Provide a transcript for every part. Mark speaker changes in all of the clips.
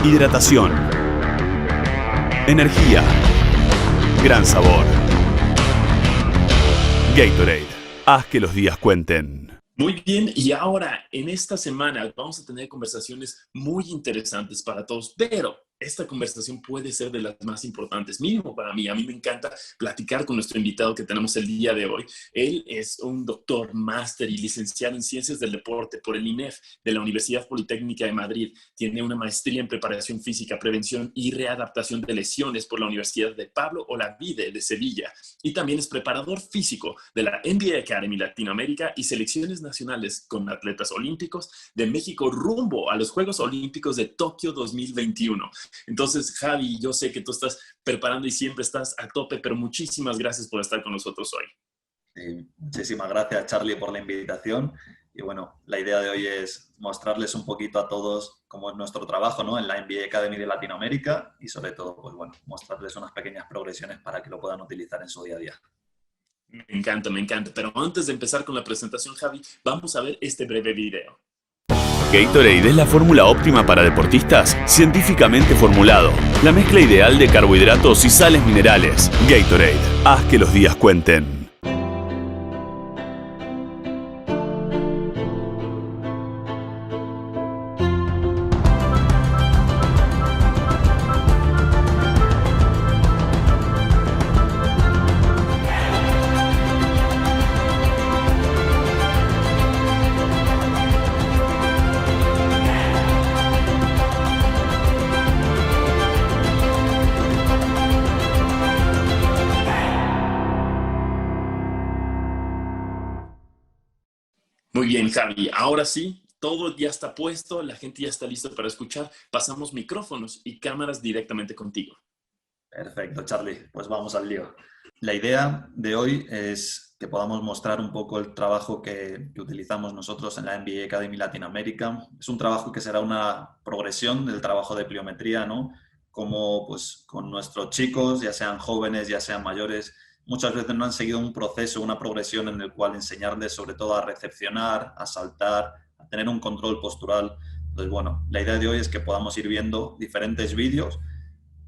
Speaker 1: Hidratación. Energía. Gran sabor. Gatorade. Haz que los días cuenten.
Speaker 2: Muy bien, y ahora en esta semana vamos a tener conversaciones muy interesantes para todos, pero esta conversación puede ser de las más importantes, mínimo para mí. A mí me encanta platicar con nuestro invitado que tenemos el día de hoy. Él es un doctor, máster y licenciado en Ciencias del Deporte por el INEF de la Universidad Politécnica de Madrid. Tiene una maestría en Preparación Física, Prevención y Readaptación de Lesiones por la Universidad de Pablo Olavide de Sevilla. Y también es preparador físico de la NBA Academy Latinoamérica y selecciones nacionales con atletas olímpicos de México rumbo a los Juegos Olímpicos de Tokio 2021. Entonces, Javi, yo sé que tú estás preparando y siempre estás a tope, pero muchísimas gracias por estar con nosotros hoy.
Speaker 3: Sí, muchísimas gracias, Charlie, por la invitación. Y bueno, la idea de hoy es mostrarles un poquito a todos cómo es nuestro trabajo, ¿no?, en la NBA Academy de Latinoamérica y sobre todo, pues bueno, mostrarles unas pequeñas progresiones para que lo puedan utilizar en su día a día.
Speaker 2: Me encanta, me encanta. Pero antes de empezar con la presentación, Javi, vamos a ver este breve video.
Speaker 1: Gatorade es la fórmula óptima para deportistas, científicamente formulado. La mezcla ideal de carbohidratos y sales minerales. Gatorade. Haz que los días cuenten.
Speaker 2: Muy bien, Javi. Ahora sí, todo ya está puesto, la gente ya está lista para escuchar. Pasamos micrófonos y cámaras directamente contigo.
Speaker 3: Perfecto, Charlie. Pues vamos al lío. La idea de hoy es que podamos mostrar un poco el trabajo que utilizamos nosotros en la NBA Academy Latinoamérica. Es un trabajo que será una progresión del trabajo de pliometría, ¿no? Como pues con nuestros chicos, ya sean jóvenes, ya sean mayores, muchas veces no han seguido un proceso, una progresión en el cual enseñarles sobre todo a recepcionar, a saltar, a tener un control postural. Entonces, bueno, la idea de hoy es que podamos ir viendo diferentes vídeos,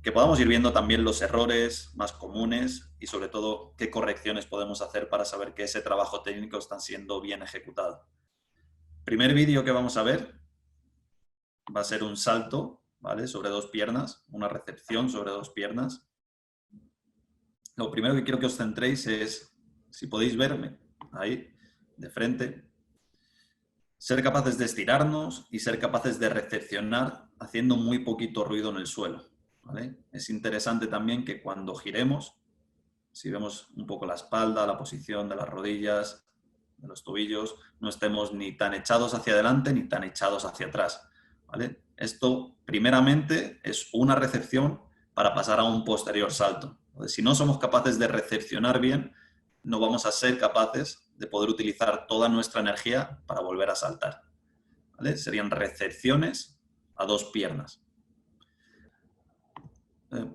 Speaker 3: que podamos ir viendo también los errores más comunes y sobre todo qué correcciones podemos hacer para saber que ese trabajo técnico está siendo bien ejecutado. Primer vídeo que vamos a ver va a ser un salto, ¿vale?, sobre dos piernas, una recepción sobre dos piernas. Lo primero que quiero que os centréis es, si podéis verme ahí, de frente, ser capaces de estirarnos y ser capaces de recepcionar haciendo muy poquito ruido en el suelo, ¿vale? Es interesante también que cuando giremos, si vemos un poco la espalda, la posición de las rodillas, de los tobillos, no estemos ni tan echados hacia adelante ni tan echados hacia atrás, ¿vale? Esto, primeramente, es una recepción para pasar a un posterior salto. Entonces, si no somos capaces de recepcionar bien, no vamos a ser capaces de poder utilizar toda nuestra energía para volver a saltar, ¿vale? Serían recepciones a dos piernas.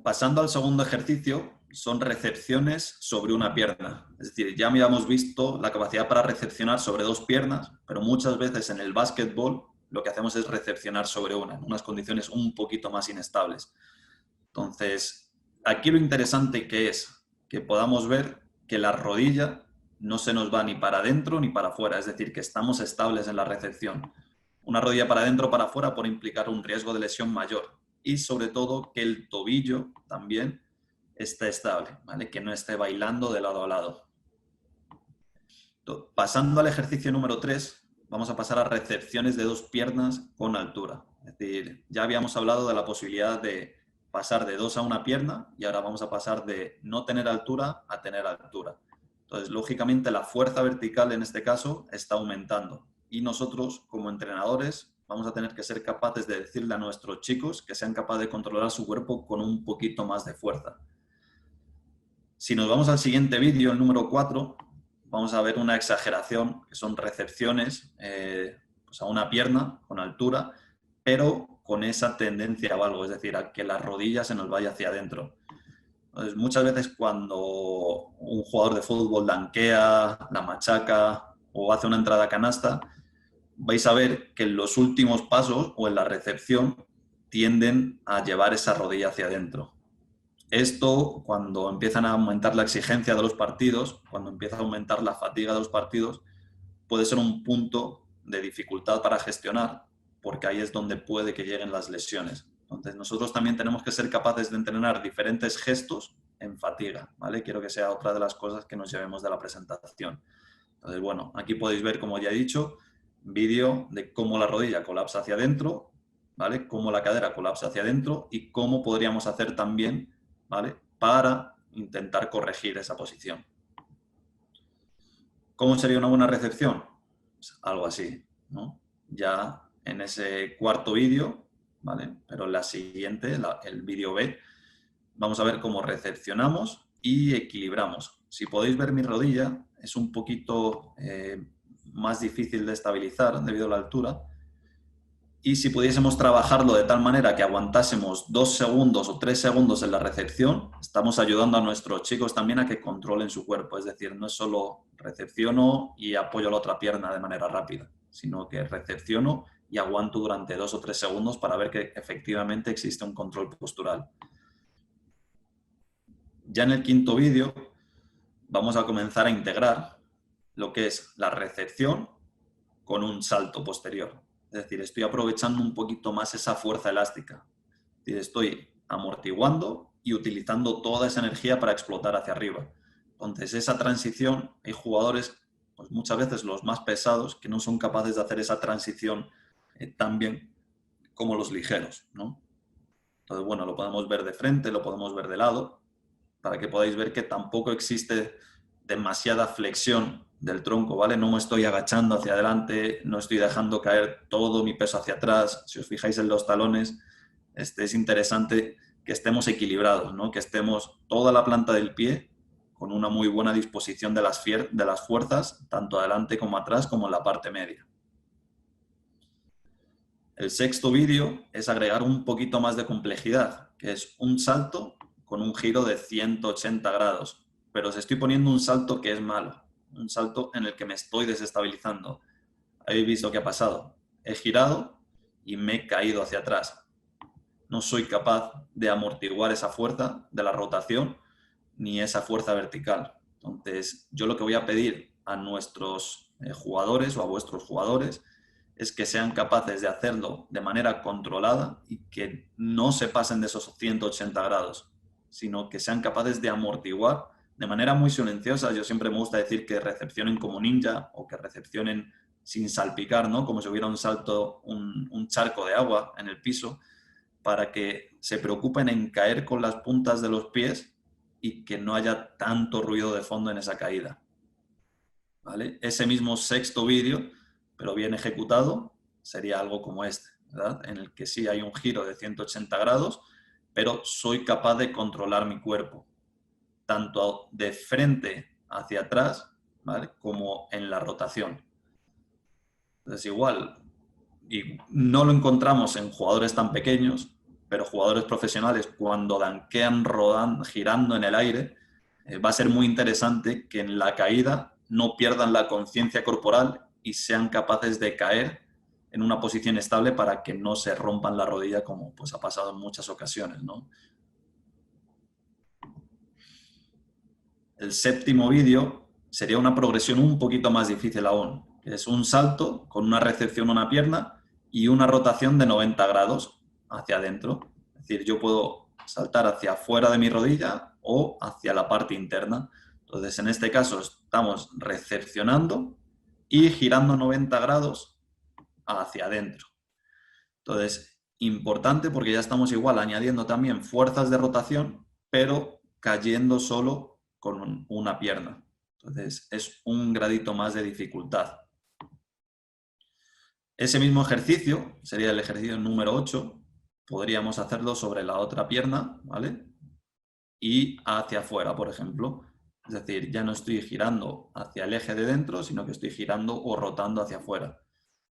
Speaker 3: Pasando al segundo ejercicio, son recepciones sobre una pierna. Es decir, ya habíamos visto la capacidad para recepcionar sobre dos piernas, pero muchas veces en el básquetbol lo que hacemos es recepcionar sobre una, en unas condiciones un poquito más inestables. Entonces, aquí lo interesante que es que podamos ver que la rodilla no se nos va ni para adentro ni para afuera, es decir, que estamos estables en la recepción. Una rodilla para adentro o para afuera puede implicar un riesgo de lesión mayor y sobre todo que el tobillo también esté estable, ¿vale?, que no esté bailando de lado a lado. Pasando al ejercicio número 3, vamos a pasar a recepciones de dos piernas con altura. Es decir, ya habíamos hablado de la posibilidad de pasar de dos a una pierna y ahora vamos a pasar de no tener altura a tener altura. Entonces, lógicamente, la fuerza vertical en este caso está aumentando y nosotros, como entrenadores, vamos a tener que ser capaces de decirle a nuestros chicos que sean capaces de controlar su cuerpo con un poquito más de fuerza. Si nos vamos al siguiente vídeo, el número 4, vamos a ver una exageración, que son recepciones pues a una pierna con altura, pero con esa tendencia a algo, es decir, a que la rodilla se nos vaya hacia adentro. Entonces, muchas veces cuando un jugador de fútbol dankea, la machaca o hace una entrada a canasta, vais a ver que en los últimos pasos o en la recepción tienden a llevar esa rodilla hacia adentro. Esto, cuando empiezan a aumentar la exigencia de los partidos, cuando empieza a aumentar la fatiga de los partidos, puede ser un punto de dificultad para gestionar, porque ahí es donde puede que lleguen las lesiones. Entonces, nosotros también tenemos que ser capaces de entrenar diferentes gestos en fatiga, ¿vale? Quiero que sea otra de las cosas que nos llevemos de la presentación. Entonces, bueno, aquí podéis ver, como ya he dicho, vídeo de cómo la rodilla colapsa hacia adentro, ¿vale? Cómo la cadera colapsa hacia adentro y cómo podríamos hacer también, ¿vale?, para intentar corregir esa posición. ¿Cómo sería una buena recepción? Pues algo así, ¿no? Ya en ese cuarto vídeo, ¿vale?, pero en la siguiente, el vídeo B, vamos a ver cómo recepcionamos y equilibramos. Si podéis ver mi rodilla, es un poquito más difícil de estabilizar debido a la altura. Y si pudiésemos trabajarlo de tal manera que aguantásemos 2 segundos o 3 segundos en la recepción, estamos ayudando a nuestros chicos también a que controlen su cuerpo. Es decir, no es solo recepciono y apoyo la otra pierna de manera rápida, sino que recepciono y aguanto durante 2 o 3 segundos para ver que efectivamente existe un control postural. Ya en el quinto vídeo vamos a comenzar a integrar lo que es la recepción con un salto posterior. Es decir, estoy aprovechando un poquito más esa fuerza elástica. Es decir, estoy amortiguando y utilizando toda esa energía para explotar hacia arriba. Entonces, esa transición, hay jugadores, pues muchas veces los más pesados, que no son capaces de hacer esa transición tan bien como los ligeros, ¿no? Entonces, bueno, lo podemos ver de frente, lo podemos ver de lado, para que podáis ver que tampoco existe demasiada flexión del tronco, ¿vale? No me estoy agachando hacia adelante, no estoy dejando caer todo mi peso hacia atrás. Si os fijáis en los talones, es interesante que estemos equilibrados, ¿no? Que estemos toda la planta del pie con una muy buena disposición de las fuerzas, tanto adelante como atrás, como en la parte media. El sexto vídeo es agregar un poquito más de complejidad, que es un salto con un giro de 180 grados. Pero os estoy poniendo un salto que es malo, un salto en el que me estoy desestabilizando. ¿Habéis visto qué ha pasado? He girado y me he caído hacia atrás. No soy capaz de amortiguar esa fuerza de la rotación ni esa fuerza vertical. Entonces, yo lo que voy a pedir a nuestros jugadores o a vuestros jugadores es que sean capaces de hacerlo de manera controlada y que no se pasen de esos 180 grados, sino que sean capaces de amortiguar de manera muy silenciosa. Yo siempre me gusta decir que recepcionen como ninja o que recepcionen sin salpicar, ¿no? Como si hubiera un salto, un charco de agua en el piso, para que se preocupen en caer con las puntas de los pies y que no haya tanto ruido de fondo en esa caída, ¿vale? Ese mismo sexto vídeo, pero bien ejecutado, sería algo como este, ¿verdad? En el que sí hay un giro de 180 grados, pero soy capaz de controlar mi cuerpo, tanto de frente hacia atrás, ¿vale?, como en la rotación. Entonces, igual, y no lo encontramos en jugadores tan pequeños, pero jugadores profesionales, cuando danquean girando en el aire, va a ser muy interesante que en la caída no pierdan la conciencia corporal y sean capaces de caer en una posición estable para que no se rompan la rodilla, como pues ha pasado en muchas ocasiones, ¿no? El séptimo vídeo sería una progresión un poquito más difícil aún, que es un salto con una recepción a una pierna y una rotación de 90 grados hacia adentro. Es decir, yo puedo saltar hacia afuera de mi rodilla o hacia la parte interna. Entonces, en este caso, estamos recepcionando y girando 90 grados hacia adentro. Entonces, importante porque ya estamos igual añadiendo también fuerzas de rotación, pero cayendo solo con una pierna. Entonces, es un gradito más de dificultad. Ese mismo ejercicio, sería el ejercicio número 8, podríamos hacerlo sobre la otra pierna, ¿vale? Y hacia afuera, por ejemplo. Es decir, ya no estoy girando hacia el eje de dentro, sino que estoy girando o rotando hacia afuera.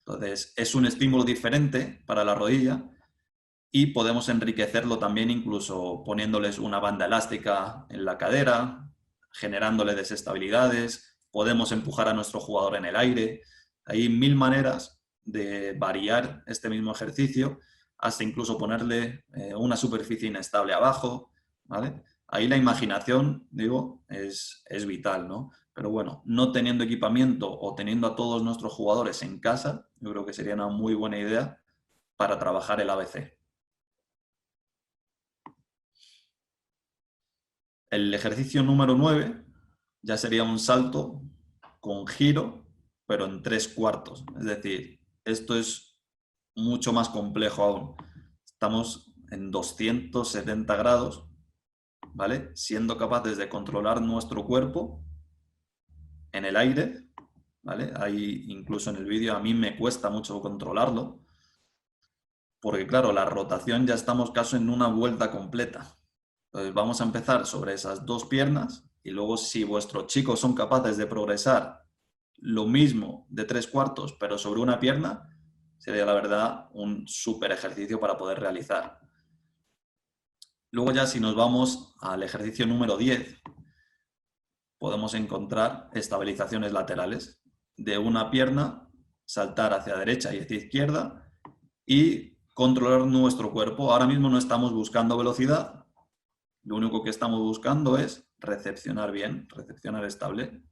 Speaker 3: Entonces, es un estímulo diferente para la rodilla y podemos enriquecerlo también incluso poniéndoles una banda elástica en la cadera, generándole desestabilidades, podemos empujar a nuestro jugador en el aire. Hay 1000 maneras de variar este mismo ejercicio hasta incluso ponerle una superficie inestable abajo, ¿vale? Ahí la imaginación, digo, es vital, ¿no? Pero bueno, no teniendo equipamiento o teniendo a todos nuestros jugadores en casa, yo creo que sería una muy buena idea para trabajar el ABC. El ejercicio número 9 ya sería un salto con giro, pero en 3/4. Es decir, esto es mucho más complejo aún. Estamos en 270 grados, ¿vale? Siendo capaces de controlar nuestro cuerpo en el aire, ¿vale? Ahí incluso en el vídeo a mí me cuesta mucho controlarlo, porque claro, la rotación ya estamos casi en una vuelta completa. Entonces vamos a empezar sobre esas dos piernas y luego si vuestros chicos son capaces de progresar lo mismo de 3/4 pero sobre una pierna, sería la verdad un súper ejercicio para poder realizar. Luego ya si nos vamos al ejercicio número 10, podemos encontrar estabilizaciones laterales. De una pierna, saltar hacia derecha y hacia izquierda y controlar nuestro cuerpo. Ahora mismo no estamos buscando velocidad, lo único que estamos buscando es recepcionar bien, recepcionar estable,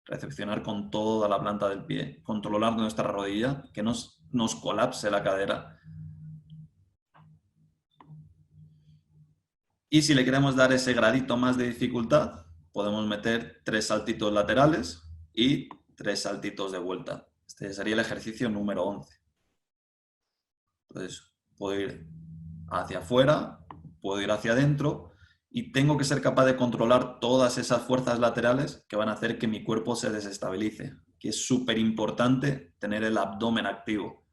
Speaker 3: recepcionar con toda la planta del pie, controlar nuestra rodilla, que nos colapse la cadera. Y si le queremos dar ese gradito más de dificultad, podemos meter 3 saltitos laterales y 3 saltitos de vuelta. Este sería el ejercicio número 11. Entonces, puedo ir hacia afuera, puedo ir hacia adentro y tengo que ser capaz de controlar todas esas fuerzas laterales que van a hacer que mi cuerpo se desestabilice. Que es súper importante tener el abdomen activo.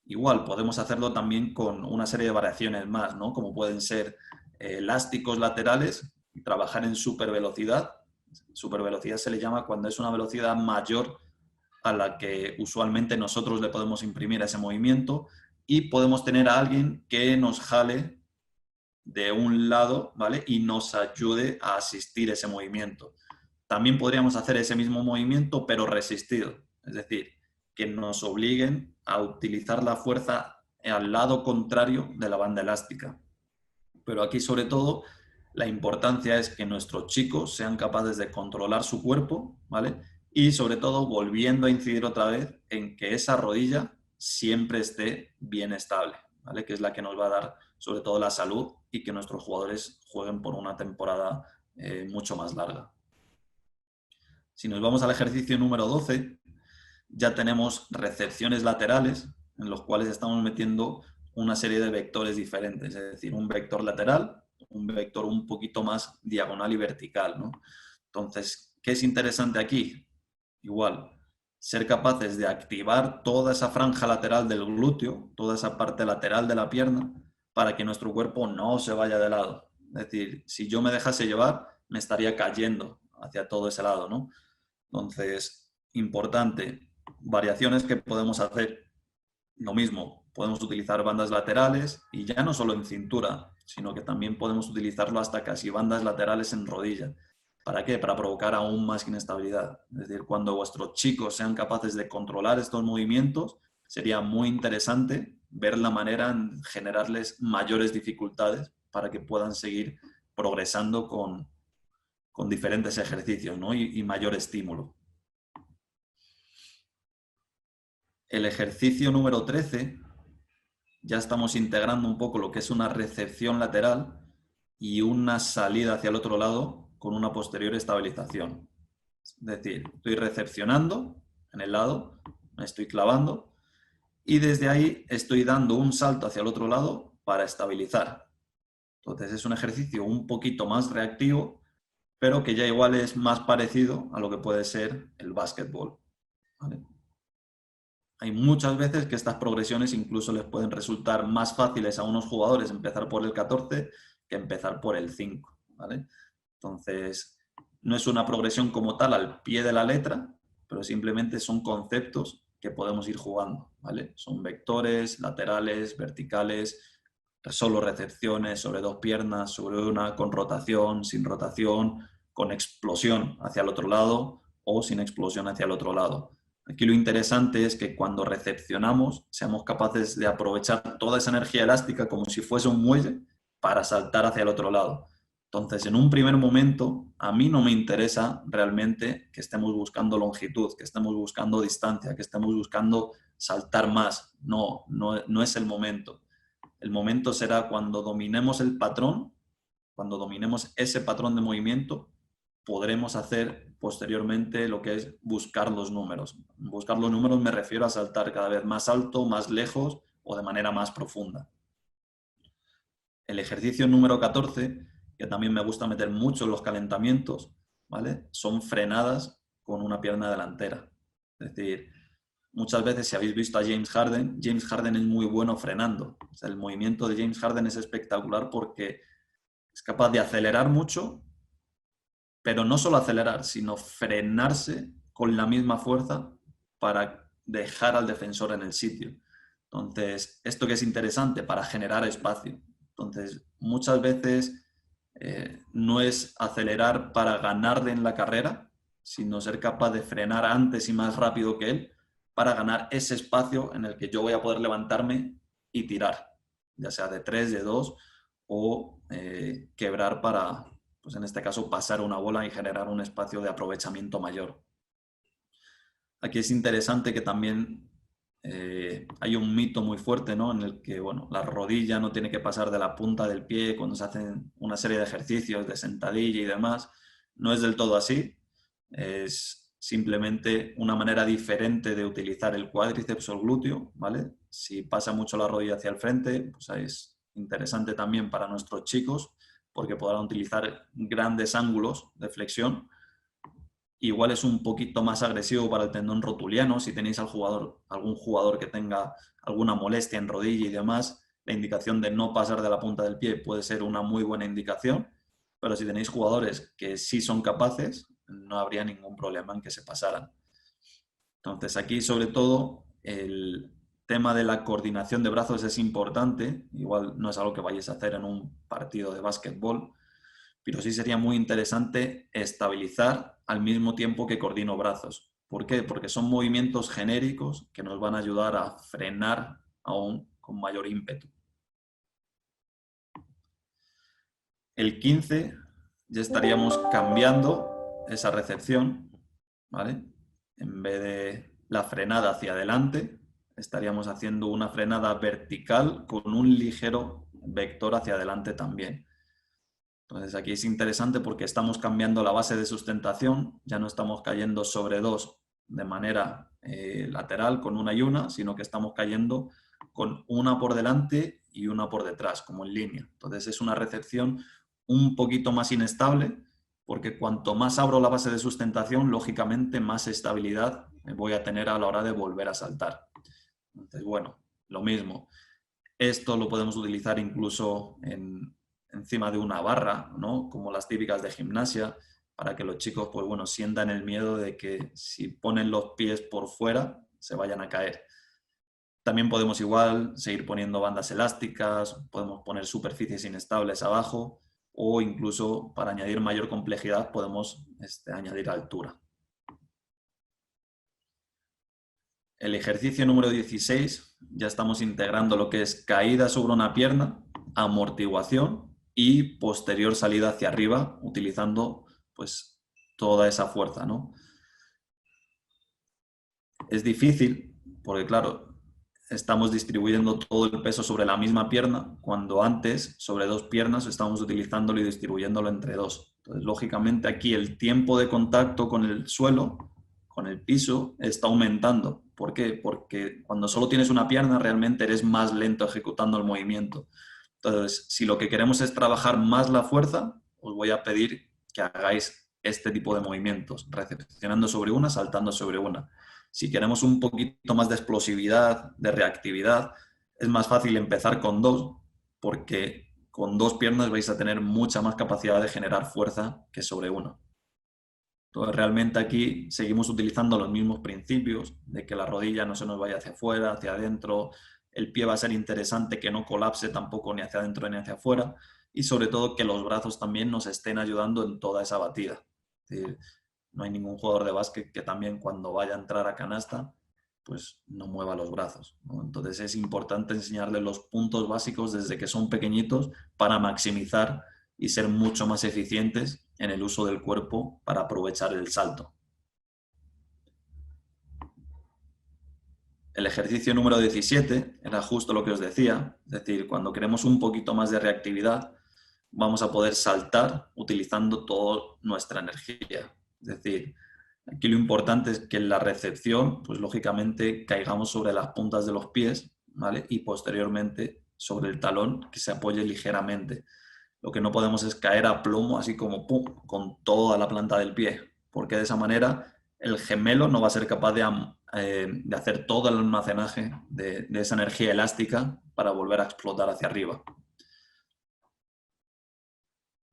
Speaker 3: Igual, podemos hacerlo también con una serie de variaciones más, ¿no? Como pueden ser elásticos laterales y trabajar en supervelocidad. Supervelocidad se le llama cuando es una velocidad mayor a la que usualmente nosotros le podemos imprimir a ese movimiento y podemos tener a alguien que nos jale de un lado, ¿vale? Y nos ayude a asistir ese movimiento. También podríamos hacer ese mismo movimiento pero resistido, es decir, que nos obliguen a utilizar la fuerza al lado contrario de la banda elástica. Pero aquí sobre todo la importancia es que nuestros chicos sean capaces de controlar su cuerpo, ¿vale? Y sobre todo volviendo a incidir otra vez en que esa rodilla siempre esté bien estable, ¿vale? Que es la que nos va a dar sobre todo la salud y que nuestros jugadores jueguen por una temporada mucho más larga. Si nos vamos al ejercicio número 12, ya tenemos recepciones laterales en los cuales estamos metiendo una serie de vectores diferentes, es decir, un vector lateral, un vector un poquito más diagonal y vertical, ¿no? Entonces, ¿qué es interesante aquí? Igual, ser capaces de activar toda esa franja lateral del glúteo, toda esa parte lateral de la pierna, para que nuestro cuerpo no se vaya de lado. Es decir, si yo me dejase llevar, me estaría cayendo hacia todo ese lado, ¿no? Entonces, importante, variaciones que podemos hacer. Lo mismo, podemos utilizar bandas laterales y ya no solo en cintura, sino que también podemos utilizarlo hasta casi bandas laterales en rodilla. ¿Para qué? Para provocar aún más inestabilidad. Es decir, cuando vuestros chicos sean capaces de controlar estos movimientos, sería muy interesante ver la manera en generarles mayores dificultades para que puedan seguir progresando con diferentes ejercicios, ¿no? y mayor estímulo. El ejercicio número 13, ya estamos integrando un poco lo que es una recepción lateral y una salida hacia el otro lado con una posterior estabilización. Es decir, estoy recepcionando en el lado, me estoy clavando y desde ahí estoy dando un salto hacia el otro lado para estabilizar. Entonces es un ejercicio un poquito más reactivo, pero que ya igual es más parecido a lo que puede ser el básquetbol, ¿vale? Hay muchas veces que estas progresiones incluso les pueden resultar más fáciles a unos jugadores empezar por el 14 que empezar por el 5, ¿vale? Entonces, no es una progresión como tal al pie de la letra, pero simplemente son conceptos que podemos ir jugando, ¿vale? Son vectores, laterales, verticales, solo recepciones, sobre dos piernas, sobre una, con rotación, sin rotación, con explosión hacia el otro lado o sin explosión hacia el otro lado. Aquí lo interesante es que cuando recepcionamos seamos capaces de aprovechar toda esa energía elástica como si fuese un muelle para saltar hacia el otro lado. Entonces, en un primer momento, a mí no me interesa realmente que estemos buscando longitud, que estemos buscando distancia, que estemos buscando saltar más. No es el momento. El momento será cuando dominemos el patrón, cuando dominemos ese patrón de movimiento, podremos hacer posteriormente lo que es buscar los números. Buscar los números me refiero a saltar cada vez más alto, más lejos o de manera más profunda. El ejercicio número 14, que también me gusta meter mucho en los calentamientos, ¿vale? Son frenadas con una pierna delantera. Es decir, muchas veces si habéis visto a James Harden es muy bueno frenando. O sea, el movimiento de James Harden es espectacular porque es capaz de acelerar mucho, pero no solo acelerar, sino frenarse con la misma fuerza para dejar al defensor en el sitio. Entonces, esto que es interesante para generar espacio. Entonces, muchas veces no es acelerar para ganarle en la carrera, sino ser capaz de frenar antes y más rápido que él para ganar ese espacio en el que yo voy a poder levantarme y tirar, ya sea de 3, de 2 o quebrar para, pues en este caso, pasar una bola y generar un espacio de aprovechamiento mayor. Aquí es interesante que también hay un mito muy fuerte, ¿no? En el que, bueno, la rodilla no tiene que pasar de la punta del pie cuando se hacen una serie de ejercicios de sentadilla y demás. No es del todo así. Es simplemente una manera diferente de utilizar el cuádriceps o el glúteo, ¿vale? Si pasa mucho la rodilla hacia el frente, pues es interesante también para nuestros chicos porque podrán utilizar grandes ángulos de flexión. Igual es un poquito más agresivo para el tendón rotuliano. Si tenéis algún jugador que tenga alguna molestia en rodilla y demás, la indicación de no pasar de la punta del pie puede ser una muy buena indicación. Pero si tenéis jugadores que sí son capaces, no habría ningún problema en que se pasaran. Entonces aquí, sobre todo, el tema de la coordinación de brazos es importante. Igual no es algo que vayáis a hacer en un partido de básquetbol, pero sí sería muy interesante estabilizar al mismo tiempo que coordino brazos. ¿Por qué? Porque son movimientos genéricos que nos van a ayudar a frenar aún con mayor ímpetu. El 15 ya estaríamos cambiando esa recepción, ¿vale? En vez de la frenada hacia adelante, estaríamos haciendo una frenada vertical con un ligero vector hacia adelante también. Entonces aquí es interesante porque estamos cambiando la base de sustentación, ya no estamos cayendo sobre dos de manera lateral con una y una, sino que estamos cayendo con una por delante y una por detrás, como en línea. Entonces es una recepción un poquito más inestable porque cuanto más abro la base de sustentación, lógicamente más estabilidad voy a tener a la hora de volver a saltar. Entonces, bueno, lo mismo. Esto lo podemos utilizar incluso encima de una barra, ¿no? Como las típicas de gimnasia, para que los chicos, pues bueno, sientan el miedo de que si ponen los pies por fuera, se vayan a caer. También podemos igual seguir poniendo bandas elásticas, podemos poner superficies inestables abajo o incluso para añadir mayor complejidad podemos añadir altura. El ejercicio número 16, ya estamos integrando lo que es caída sobre una pierna, amortiguación y posterior salida hacia arriba, utilizando pues toda esa fuerza, ¿no? Es difícil porque, claro, estamos distribuyendo todo el peso sobre la misma pierna, cuando antes, sobre dos piernas, estamos utilizándolo y distribuyéndolo entre dos. Entonces, lógicamente, aquí el tiempo de contacto con el suelo, con el piso, está aumentando. ¿Por qué? Porque cuando solo tienes una pierna, realmente eres más lento ejecutando el movimiento. Entonces, si lo que queremos es trabajar más la fuerza, os voy a pedir que hagáis este tipo de movimientos, recepcionando sobre una, saltando sobre una. Si queremos un poquito más de explosividad, de reactividad, es más fácil empezar con dos, porque con dos piernas vais a tener mucha más capacidad de generar fuerza que sobre una. Entonces, realmente aquí seguimos utilizando los mismos principios, de que la rodilla no se nos vaya hacia afuera, hacia adentro, el pie va a ser interesante que no colapse tampoco ni hacia adentro ni hacia afuera, y sobre todo que los brazos también nos estén ayudando en toda esa batida. Es decir, no hay ningún jugador de básquet que también cuando vaya a entrar a canasta pues no mueva los brazos, ¿no? Entonces es importante enseñarles los puntos básicos desde que son pequeñitos para maximizar y ser mucho más eficientes en el uso del cuerpo para aprovechar el salto. El ejercicio número 17 era justo lo que os decía, es decir, cuando queremos un poquito más de reactividad, vamos a poder saltar utilizando toda nuestra energía. Es decir, aquí lo importante es que en la recepción, pues lógicamente caigamos sobre las puntas de los pies, ¿vale? Y posteriormente sobre el talón, que se apoye ligeramente. Lo que no podemos es caer a plomo, así como ¡pum!, con toda la planta del pie, porque de esa manera el gemelo no va a ser capaz de hacer todo el almacenaje de esa energía elástica para volver a explotar hacia arriba.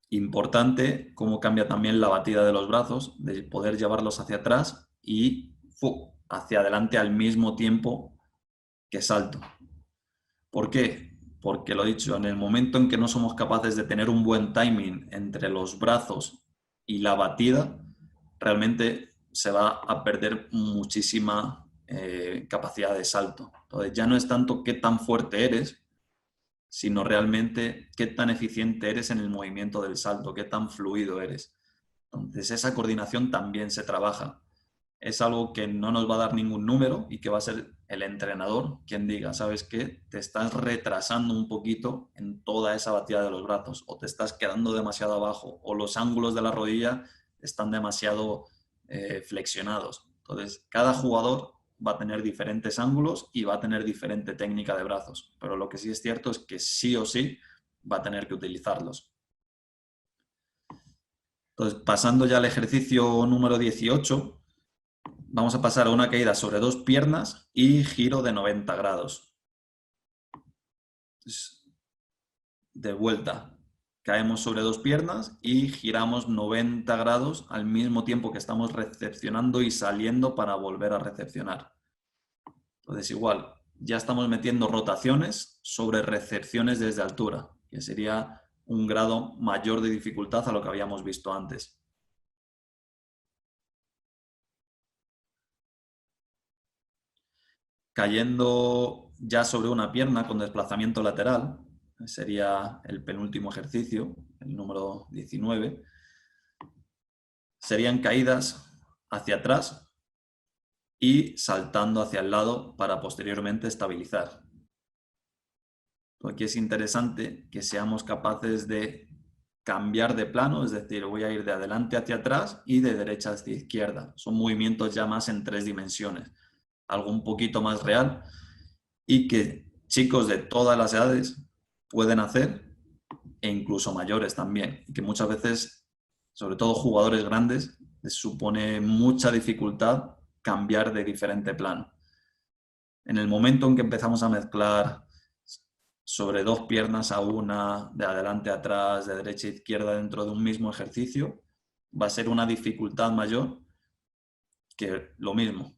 Speaker 3: Importante cómo cambia también la batida de los brazos, de poder llevarlos hacia atrás y hacia adelante al mismo tiempo que salto. ¿Por qué? Porque lo dicho, en el momento en que no somos capaces de tener un buen timing entre los brazos y la batida, realmente se va a perder muchísima capacidad de salto. Entonces ya no es tanto qué tan fuerte eres, sino realmente qué tan eficiente eres en el movimiento del salto, qué tan fluido eres. Entonces esa coordinación también se trabaja. Es algo que no nos va a dar ningún número y que va a ser el entrenador quien diga, ¿sabes qué? Te estás retrasando un poquito en toda esa batida de los brazos, o te estás quedando demasiado abajo, o los ángulos de la rodilla están demasiado flexionados. Entonces, cada jugador va a tener diferentes ángulos y va a tener diferente técnica de brazos, pero lo que sí es cierto es que sí o sí va a tener que utilizarlos. Entonces, pasando ya al ejercicio número 18, vamos a pasar a una caída sobre dos piernas y giro de 90 grados. Entonces, de vuelta, caemos sobre dos piernas y giramos 90 grados al mismo tiempo que estamos recepcionando y saliendo para volver a recepcionar. Entonces, igual, ya estamos metiendo rotaciones sobre recepciones desde altura, que sería un grado mayor de dificultad a lo que habíamos visto antes. Cayendo ya sobre una pierna con desplazamiento lateral, sería el penúltimo ejercicio, el número 19. Serían caídas hacia atrás y saltando hacia el lado para posteriormente estabilizar. Aquí es interesante que seamos capaces de cambiar de plano, es decir, voy a ir de adelante hacia atrás y de derecha hacia izquierda. Son movimientos ya más en 3 dimensiones, algo un poquito más real y que chicos de todas las edades pueden hacer e incluso mayores también, y que muchas veces, sobre todo jugadores grandes, les supone mucha dificultad cambiar de diferente plano. En el momento en que empezamos a mezclar sobre dos piernas a una, de adelante a atrás, de derecha a izquierda dentro de un mismo ejercicio, va a ser una dificultad mayor que lo mismo.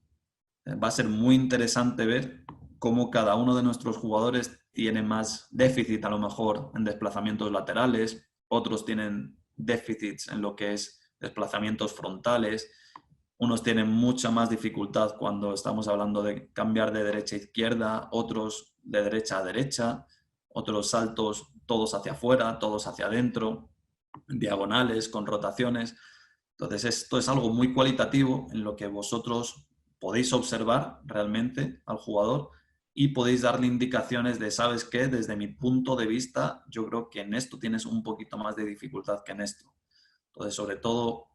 Speaker 3: Va a ser muy interesante ver cómo cada uno de nuestros jugadores tiene más déficit a lo mejor en desplazamientos laterales, otros tienen déficits en lo que es desplazamientos frontales, unos tienen mucha más dificultad cuando estamos hablando de cambiar de derecha a izquierda, otros de derecha a derecha, otros saltos todos hacia afuera, todos hacia adentro, diagonales, con rotaciones. Entonces esto es algo muy cualitativo en lo que vosotros podéis observar realmente al jugador y podéis darle indicaciones de, ¿sabes qué? Desde mi punto de vista, yo creo que en esto tienes un poquito más de dificultad que en esto. Entonces, sobre todo,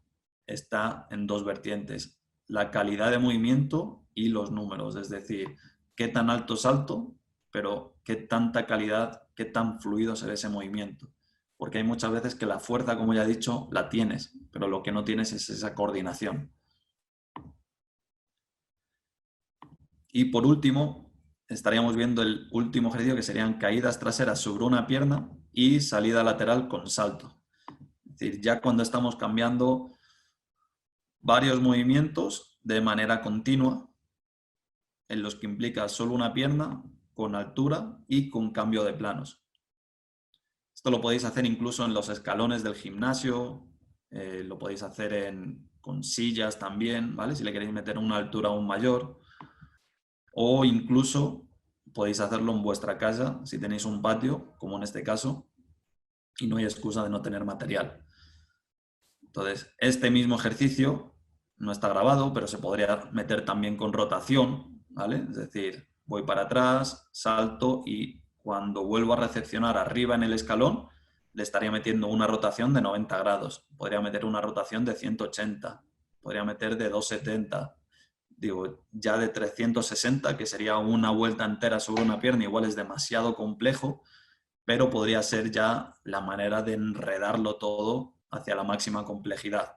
Speaker 3: está en dos vertientes. La calidad de movimiento y los números. Es decir, qué tan alto salto, pero qué tanta calidad, qué tan fluido se ve ese movimiento. Porque hay muchas veces que la fuerza, como ya he dicho, la tienes, pero lo que no tienes es esa coordinación. Y por último, estaríamos viendo el último ejercicio, que serían caídas traseras sobre una pierna y salida lateral con salto. Es decir, ya cuando estamos cambiando varios movimientos de manera continua, en los que implica solo una pierna, con altura y con cambio de planos. Esto lo podéis hacer incluso en los escalones del gimnasio, lo podéis hacer en con sillas también, ¿vale? Si le queréis meter una altura aún mayor. O incluso podéis hacerlo en vuestra casa, si tenéis un patio, como en este caso, y no hay excusa de no tener material. Entonces, este mismo ejercicio no está grabado, pero se podría meter también con rotación, ¿vale? Es decir, voy para atrás, salto y cuando vuelvo a recepcionar arriba en el escalón, le estaría metiendo una rotación de 90 grados. Podría meter una rotación de 180, podría meter de 270, digo, ya de 360, que sería una vuelta entera sobre una pierna, igual es demasiado complejo, pero podría ser ya la manera de enredarlo todo hacia la máxima complejidad.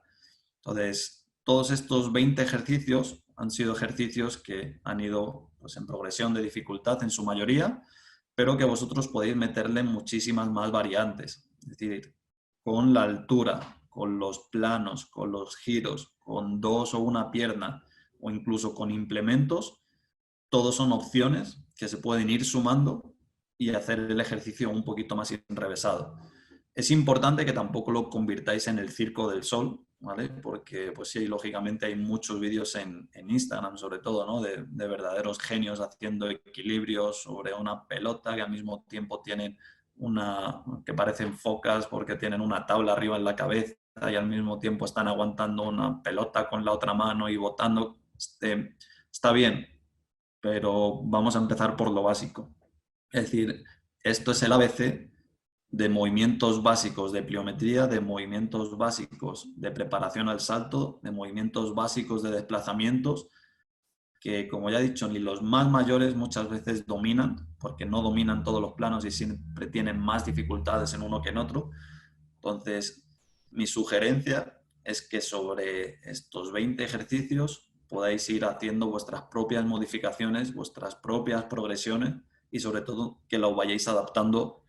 Speaker 3: Entonces, todos estos 20 ejercicios han sido ejercicios que han ido pues, en progresión de dificultad en su mayoría, pero que vosotros podéis meterle muchísimas más variantes. Es decir, con la altura, con los planos, con los giros, con dos o una pierna o incluso con implementos, todos son opciones que se pueden ir sumando y hacer el ejercicio un poquito más enrevesado. Es importante que tampoco lo convirtáis en el circo del sol, ¿vale? Porque pues sí, lógicamente hay muchos vídeos en Instagram, sobre todo, ¿no? de verdaderos genios haciendo equilibrios sobre una pelota que al mismo tiempo tienen que parecen focas porque tienen una tabla arriba en la cabeza y al mismo tiempo están aguantando una pelota con la otra mano y botando. Está bien, pero vamos a empezar por lo básico. Es decir, esto es el ABC de movimientos básicos de pliometría, de movimientos básicos de preparación al salto, de movimientos básicos de desplazamientos, que como ya he dicho, ni los más mayores muchas veces dominan, porque no dominan todos los planos y siempre tienen más dificultades en uno que en otro. Entonces, mi sugerencia es que sobre estos 20 ejercicios podáis ir haciendo vuestras propias modificaciones, vuestras propias progresiones y sobre todo que lo vayáis adaptando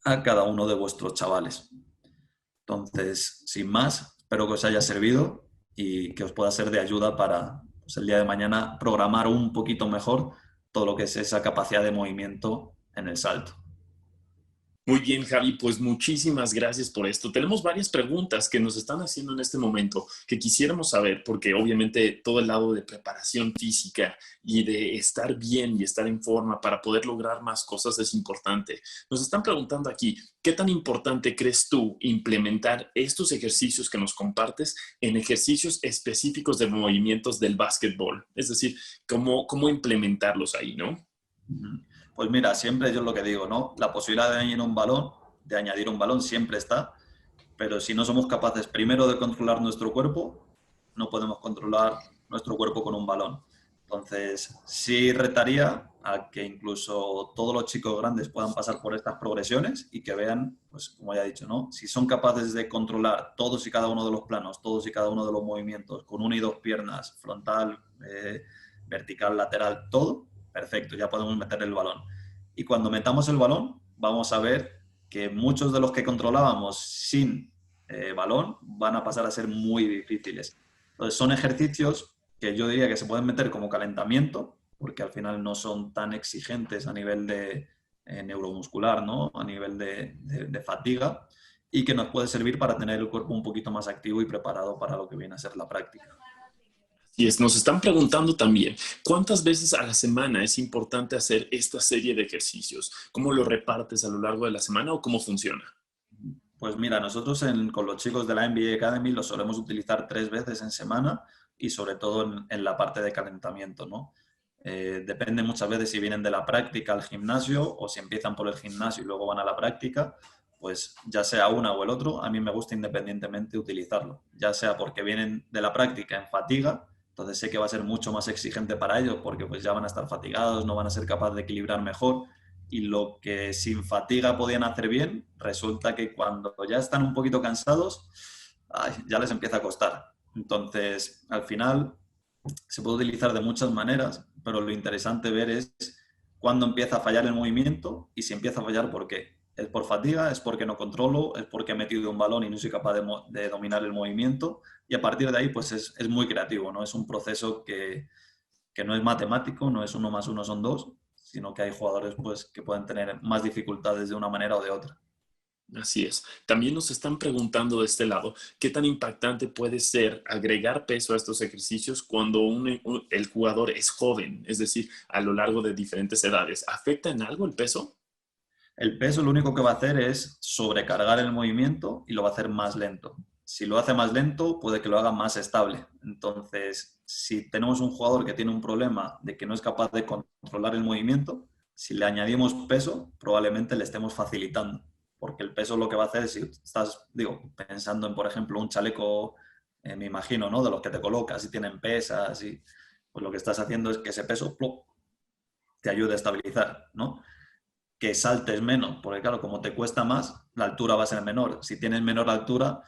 Speaker 3: a cada uno de vuestros chavales. Entonces, sin más, espero que os haya servido y que os pueda ser de ayuda para pues, el día de mañana programar un poquito mejor todo lo que es esa capacidad de movimiento en el salto.
Speaker 2: Muy bien, Javi, pues muchísimas gracias por esto. Tenemos varias preguntas que nos están haciendo en este momento que quisiéramos saber, porque obviamente todo el lado de preparación física y de estar bien y estar en forma para poder lograr más cosas es importante. Nos están preguntando aquí, ¿qué tan importante crees tú implementar estos ejercicios que nos compartes en ejercicios específicos de movimientos del básquetbol? Es decir, ¿cómo implementarlos ahí, no?
Speaker 3: Pues mira, siempre yo es lo que digo, ¿no? La posibilidad de añadir un balón siempre está, pero si no somos capaces primero de controlar nuestro cuerpo, no podemos controlar nuestro cuerpo con un balón. Entonces, sí retaría a que incluso todos los chicos grandes puedan pasar por estas progresiones y que vean, pues como ya he dicho, ¿no? Si son capaces de controlar todos y cada uno de los planos, todos y cada uno de los movimientos, con una y dos piernas, frontal, vertical, lateral, todo, perfecto, ya podemos meter el balón. Y cuando metamos el balón, vamos a ver que muchos de los que controlábamos sin balón van a pasar a ser muy difíciles. Entonces, son ejercicios que yo diría que se pueden meter como calentamiento, porque al final no son tan exigentes a nivel de neuromuscular, ¿no? A nivel de fatiga, y que nos puede servir para tener el cuerpo un poquito más activo y preparado para lo que viene a ser la práctica.
Speaker 2: Nos están preguntando también, ¿cuántas veces a la semana es importante hacer esta serie de ejercicios? ¿Cómo lo repartes a lo largo de la semana o cómo funciona?
Speaker 3: Pues mira, nosotros con los chicos de la NBA Academy los solemos utilizar 3 veces en semana y sobre todo en la parte de calentamiento, ¿no? Depende muchas veces si vienen de la práctica al gimnasio o si empiezan por el gimnasio y luego van a la práctica, pues ya sea una o el otro, a mí me gusta independientemente utilizarlo, ya sea porque vienen de la práctica en fatiga. Entonces sé que va a ser mucho más exigente para ellos porque pues ya van a estar fatigados, no van a ser capaces de equilibrar mejor y lo que sin fatiga podían hacer bien, resulta que cuando ya están un poquito cansados, ya les empieza a costar. Entonces, al final se puede utilizar de muchas maneras, pero lo interesante ver es cuándo empieza a fallar el movimiento y si empieza a fallar, ¿por qué? ¿Es por fatiga? ¿Es porque no controlo? ¿Es porque he metido un balón y no soy capaz de dominar el movimiento? Y a partir de ahí, pues es muy creativo, ¿no? Es un proceso que no es matemático, no es 1 más 1 son 2, sino que hay jugadores pues, que pueden tener más dificultades de una manera o de otra.
Speaker 2: Así es. También nos están preguntando de este lado, ¿qué tan impactante puede ser agregar peso a estos ejercicios cuando el jugador es joven? Es decir, a lo largo de diferentes edades. ¿Afecta en algo el peso?
Speaker 3: El peso lo único que va a hacer es sobrecargar el movimiento y lo va a hacer más lento. Si lo hace más lento, puede que lo haga más estable. Entonces, si tenemos un jugador que tiene un problema de que no es capaz de controlar el movimiento, si le añadimos peso, probablemente le estemos facilitando. Porque el peso lo que va a hacer es, si estás, pensando en, por ejemplo, un chaleco, me imagino, ¿no? De los que te colocas y tienen pesas, y pues lo que estás haciendo es que ese peso ¡plop!, te ayude a estabilizar, ¿no? Que saltes menos, porque claro, como te cuesta más, la altura va a ser menor. Si tienes menor altura,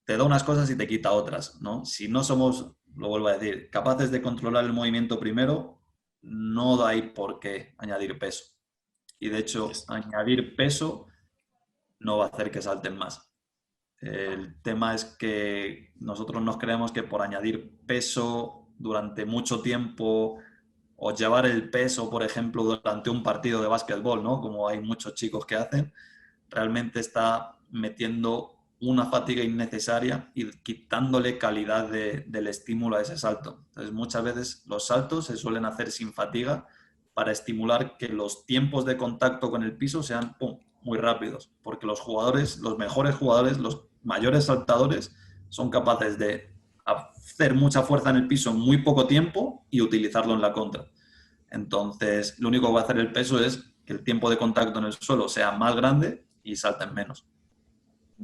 Speaker 3: te da unas cosas y te quita otras, ¿no? Si no somos, lo vuelvo a decir, capaces de controlar el movimiento primero, no hay por qué añadir peso. Y de hecho, añadir peso no va a hacer que salten más. El tema es que nosotros nos creemos que por añadir peso durante mucho tiempo o llevar el peso, por ejemplo, durante un partido de básquetbol, ¿no? Como hay muchos chicos que hacen, realmente está metiendo una fatiga innecesaria y quitándole calidad del estímulo a ese salto. Entonces, muchas veces los saltos se suelen hacer sin fatiga para estimular que los tiempos de contacto con el piso sean muy rápidos, porque los jugadores, los mejores jugadores, los mayores saltadores, son capaces de hacer mucha fuerza en el piso en muy poco tiempo y utilizarlo en la contra. Entonces, lo único que va a hacer el peso es que el tiempo de contacto en el suelo sea más grande y salten menos.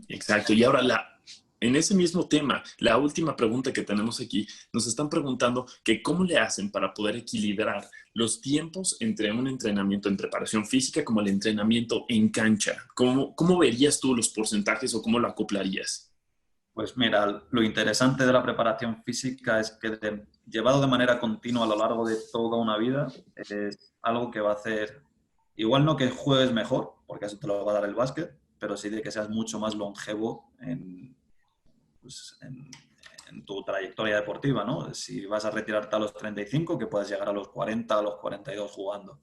Speaker 2: Exacto. Y ahora, en ese mismo tema, la última pregunta que tenemos aquí, nos están preguntando que cómo le hacen para poder equilibrar los tiempos entre un entrenamiento en preparación física como el entrenamiento en cancha. ¿Cómo verías tú los porcentajes o cómo lo acoplarías?
Speaker 3: Pues mira, lo interesante de la preparación física es que llevado de manera continua a lo largo de toda una vida es algo que va a hacer, igual no que juegues mejor, porque eso te lo va a dar el básquet, pero sí de que seas mucho más longevo en tu trayectoria deportiva, ¿no? Si vas a retirarte a los 35, que puedas llegar a los 40, a los 42 jugando.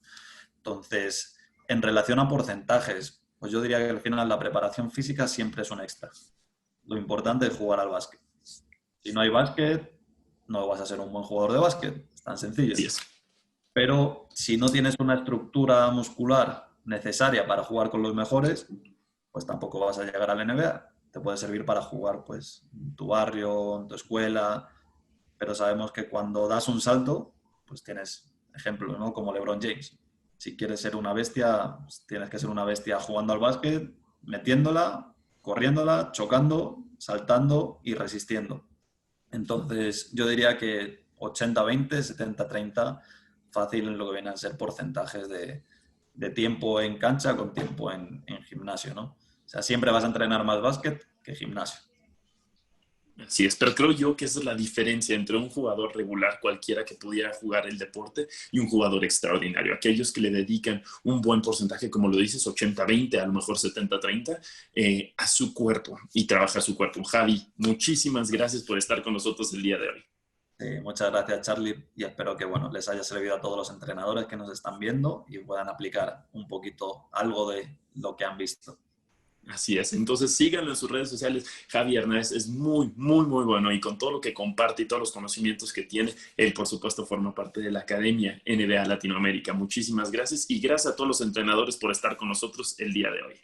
Speaker 3: Entonces, en relación a porcentajes, pues yo diría que al final la preparación física siempre es un extra. Lo importante es jugar al básquet. Si no hay básquet, no vas a ser un buen jugador de básquet. Es tan sencillo.
Speaker 2: Sí.
Speaker 3: Pero si no tienes una estructura muscular necesaria para jugar con los mejores, pues tampoco vas a llegar a la NBA. Te puede servir para jugar pues, en tu barrio, en tu escuela, pero sabemos que cuando das un salto, pues tienes ejemplos, ¿no? Como LeBron James. Si quieres ser una bestia, pues tienes que ser una bestia jugando al básquet, metiéndola, corriéndola, chocando, saltando y resistiendo. Entonces, yo diría que 80-20, 70-30, fácil en lo que vienen a ser porcentajes de tiempo en cancha con tiempo en gimnasio, ¿no? O sea, siempre vas a entrenar más básquet que gimnasio.
Speaker 2: Así es, pero creo yo que esa es la diferencia entre un jugador regular, cualquiera que pudiera jugar el deporte, y un jugador extraordinario. Aquellos que le dedican un buen porcentaje, como lo dices, 80-20, a lo mejor 70-30, a su cuerpo y trabaja su cuerpo. Javi, muchísimas gracias por estar con nosotros el día de hoy.
Speaker 3: Muchas gracias, Charlie, y espero que les haya servido a todos los entrenadores que nos están viendo y puedan aplicar un poquito algo de lo que han visto.
Speaker 2: Así es, entonces síganlo en sus redes sociales. Javi Hernández es muy, muy, muy bueno, y con todo lo que comparte y todos los conocimientos que tiene, él por supuesto forma parte de la Academia NBA Latinoamérica. Muchísimas gracias y gracias a todos los entrenadores por estar con nosotros el día de hoy.